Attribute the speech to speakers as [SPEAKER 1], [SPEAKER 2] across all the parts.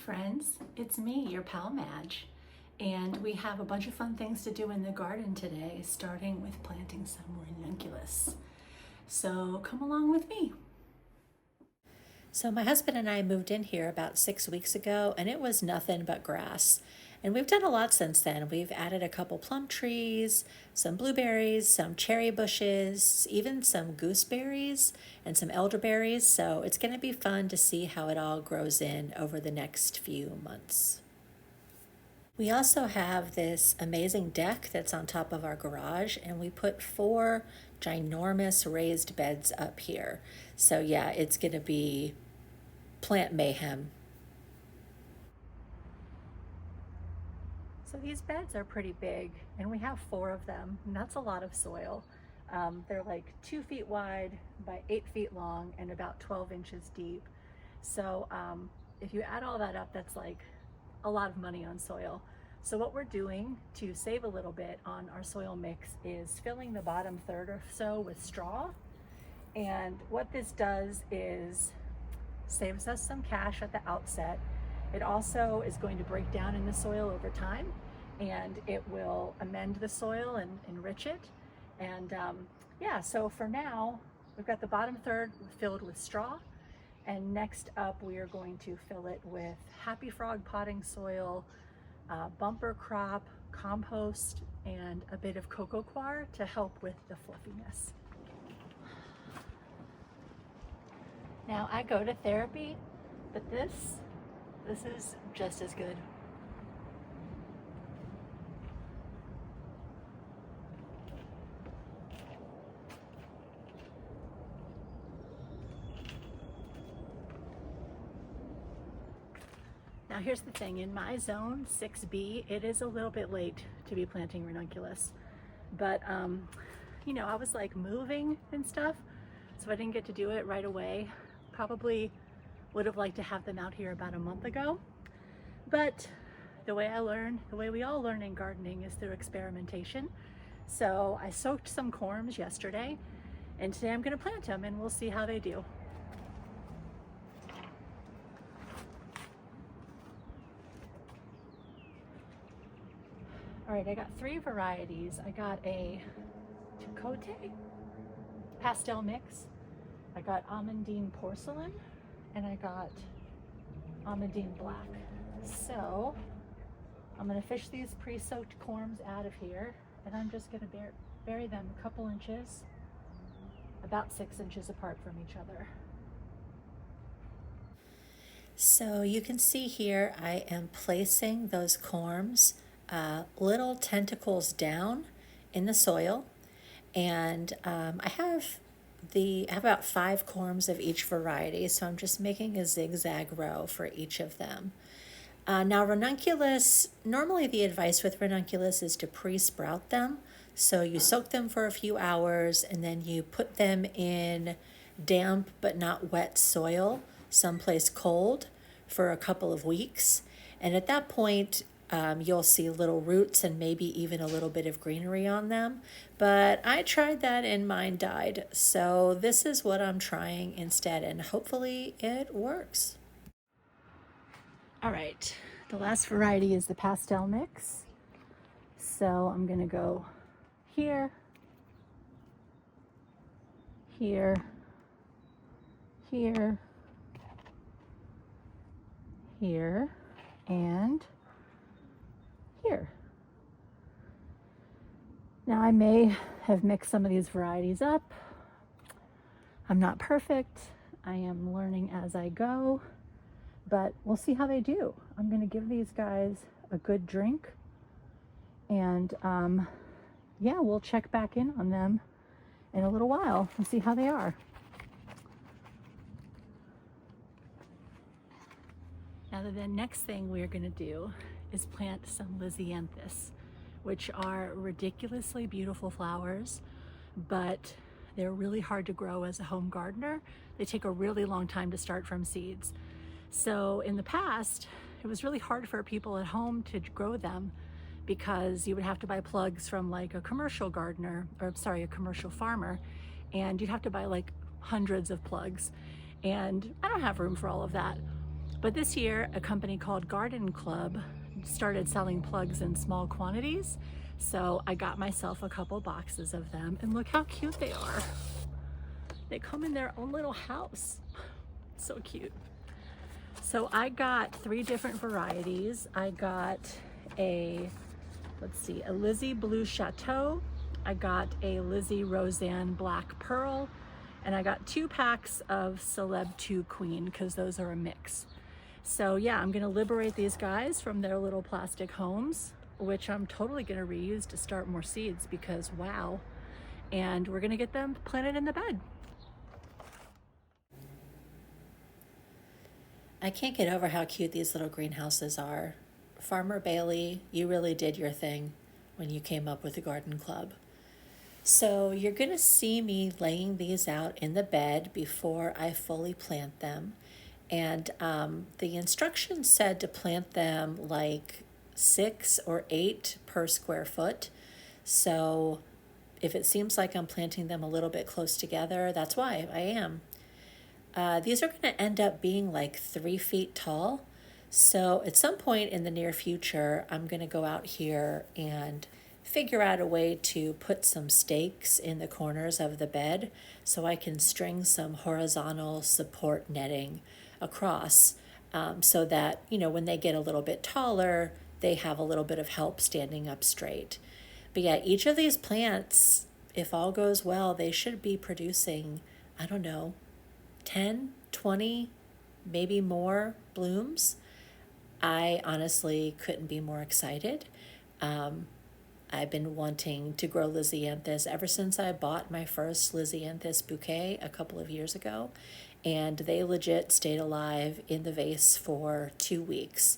[SPEAKER 1] friends, it's me, your pal Madge, and we have a bunch of fun things to do in the garden today, starting with planting some ranunculus. So come along with me.
[SPEAKER 2] So my husband and I moved in here about 6 weeks ago, and it was nothing but grass. And we've done a lot since then. We've added a couple plum trees, some blueberries, some cherry bushes, even some gooseberries and some elderberries. So it's going to be fun to see how it all grows in over the next few months. We also have this amazing deck that's on top of our garage, and we put 4 ginormous raised beds up here. So yeah, it's going to be plant mayhem.
[SPEAKER 1] So these beds are pretty big, and we have 4 of them, and that's a lot of soil. They're like 2 feet wide by 8 feet long and about 12 inches deep. So if you add all that up, that's like a lot of money on soil. So what we're doing to save a little bit on our soil mix is filling the bottom third or so with straw. And what this does is saves us some cash at the outset. It also is going to break down in the soil over time, and it will amend the soil and enrich it. And yeah, so for now, we've got the bottom third filled with straw. And next up, we are going to fill it with Happy Frog potting soil, bumper crop, compost, and a bit of cocoa coir to help with the fluffiness. Now I go to therapy, but this is just as good. Now here's the thing, in my zone, 6B, it is a little bit late to be planting ranunculus. But, you know, I was like moving and stuff, so I didn't get to do it right away. Probably would have liked to have them out here about a month ago. But the way I learn, the way we all learn in gardening is through experimentation. So I soaked some corms yesterday, and today I'm gonna plant them and we'll see how they do. All right, I got 3 varieties. I got a Chicote pastel mix, I got Amandine porcelain, and I got Amandine black. So I'm gonna fish these pre-soaked corms out of here, and I'm just gonna bury them a couple inches, about 6 inches apart from each other.
[SPEAKER 2] So you can see here I am placing those corms little tentacles down in the soil, and I have about 5 corms of each variety, so I'm just making a zigzag row for each of them. Now ranunculus, normally the advice with ranunculus is to pre-sprout them. So you soak them for a few hours and then you put them in damp but not wet soil, someplace cold, for a couple of weeks. And at that point, you'll see little roots and maybe even a little bit of greenery on them. But I tried that and mine died. So this is what I'm trying instead, and hopefully it works.
[SPEAKER 1] All right, the last variety is the pastel mix. So I'm gonna go here, here, here, here, and here. Now I may have mixed some of these varieties up. I'm not perfect. I am learning as I go, but we'll see how they do. I'm gonna give these guys a good drink, and yeah, we'll check back in on them in a little while and see how they are. Now the next thing we're gonna do is plant some Lisianthus, which are ridiculously beautiful flowers, but they're really hard to grow as a home gardener. They take a really long time to start from seeds. So in the past, it was really hard for people at home to grow them because you would have to buy plugs from like a commercial gardener, or sorry, a commercial farmer, and you'd have to buy like hundreds of plugs. And I don't have room for all of that. But this year, a company called Garden Club started selling plugs in small quantities. So I got myself a couple boxes of them, and look how cute they are. They come in their own little house. So cute. So I got 3 different varieties. I got a, let's see, a Lizzie Blue Chateau. I got a Lizzie Roseanne Black Pearl. And I got 2 packs of Celeb 2 Queen, because those are a mix. So yeah, I'm gonna liberate these guys from their little plastic homes, which I'm totally gonna reuse to start more seeds, because wow. And we're gonna get them planted in the bed.
[SPEAKER 2] I can't get over how cute these little greenhouses are. Farmer Bailey, you really did your thing when you came up with the garden club. So you're going to see me laying these out in the bed before I fully plant them. And the instructions said to plant them like 6 or 8 per square foot. So if it seems like I'm planting them a little bit close together, that's why I am. These are going to end up being like 3 feet tall. So at some point in the near future, I'm going to go out here and figure out a way to put some stakes in the corners of the bed so I can string some horizontal support netting across, so that, you know, when they get a little bit taller, they have a little bit of help standing up straight. But yeah, each of these plants, if all goes well, they should be producing, I don't know, 10, 20, maybe more blooms. I honestly couldn't be more excited. I've been wanting to grow Lisianthus ever since I bought my first Lisianthus bouquet a couple of years ago, and they legit stayed alive in the vase for 2 weeks.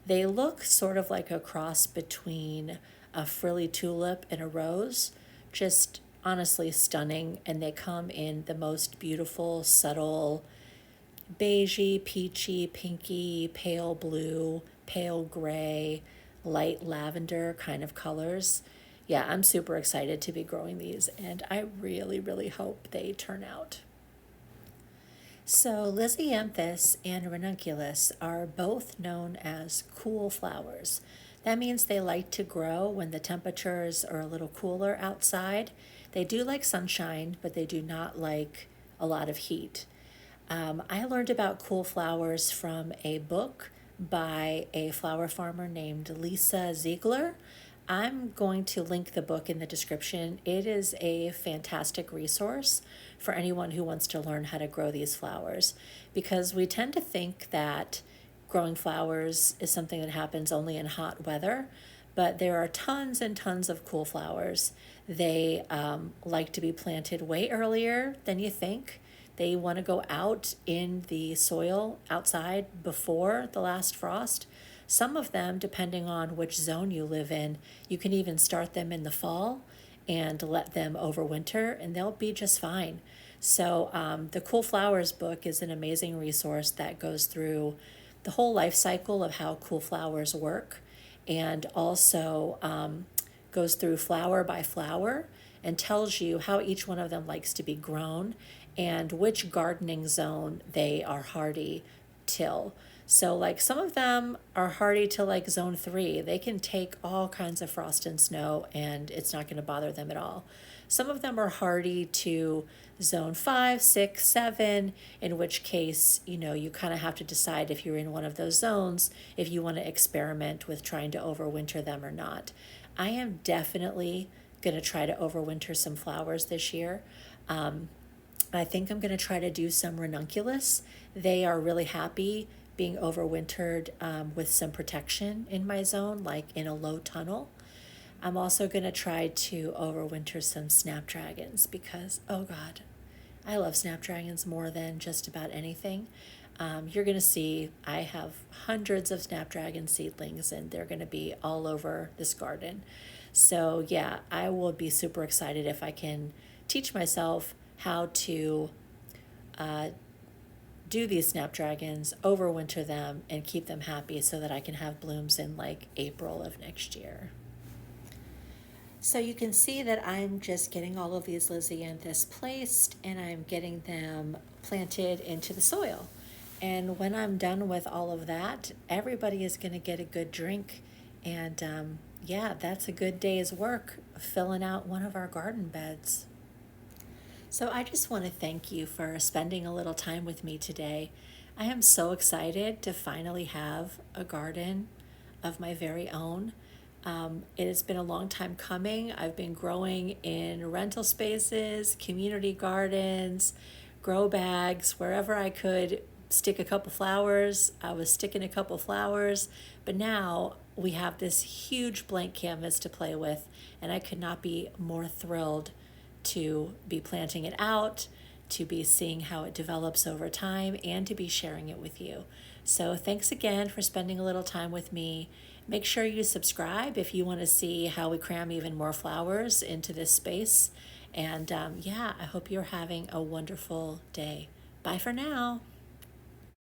[SPEAKER 2] They look sort of like a cross between a frilly tulip and a rose, just honestly stunning, and they come in the most beautiful, subtle, beigey, peachy, pinky, pale blue, pale gray, light lavender kind of colors. Yeah, I'm super excited to be growing these, and I really, really hope they turn out. So Lisianthus and Ranunculus are both known as cool flowers. That means they like to grow when the temperatures are a little cooler outside. They do like sunshine, but they do not like a lot of heat. I learned about cool flowers from a book by a flower farmer named Lisa Ziegler. I'm going to link the book in the description. It is a fantastic resource for anyone who wants to learn how to grow these flowers, because we tend to think that growing flowers is something that happens only in hot weather, but there are tons and tons of cool flowers. They like to be planted way earlier than you think. They want to go out in the soil outside before the last frost. Some of them, depending on which zone you live in, you can even start them in the fall and let them overwinter, and they'll be just fine. So the Cool Flowers book is an amazing resource that goes through the whole life cycle of how cool flowers work, and also goes through flower by flower and tells you how each one of them likes to be grown and which gardening zone they are hardy till. So like some of them are hardy to like zone 3. They can take all kinds of frost and snow and it's not going to bother them at all. Some of them are hardy to zone 5, 6, 7, in which case, you know, you kind of have to decide if you're in one of those zones, if you want to experiment with trying to overwinter them or not. I am definitely going to try to overwinter some flowers this year. I think I'm going to try to do some ranunculus. They are really happy being overwintered with some protection in my zone, like in a low tunnel. I'm also going to try to overwinter some snapdragons because, oh God, I love snapdragons more than just about anything. You're going to see I have hundreds of snapdragon seedlings and they're going to be all over this garden. So yeah, I will be super excited if I can teach myself how to do these snapdragons, overwinter them, and keep them happy so that I can have blooms in like April of next year. So you can see that I'm just getting all of these Lisianthus placed and I'm getting them planted into the soil. And when I'm done with all of that, everybody is going to get a good drink. And yeah, that's a good day's work filling out one of our garden beds. So I just want to thank you for spending a little time with me today. I am so excited to finally have a garden of my very own. It has been a long time coming. I've been growing in rental spaces, community gardens, grow bags, wherever I could stick a couple flowers. I was sticking a couple flowers, but now we have this huge blank canvas to play with, and I could not be more thrilled to be planting it out, to be seeing how it develops over time, and to be sharing it with you. So thanks again for spending a little time with me. Make sure you subscribe if you want to see how we cram even more flowers into this space. And yeah, I hope you're having a wonderful day. Bye for now.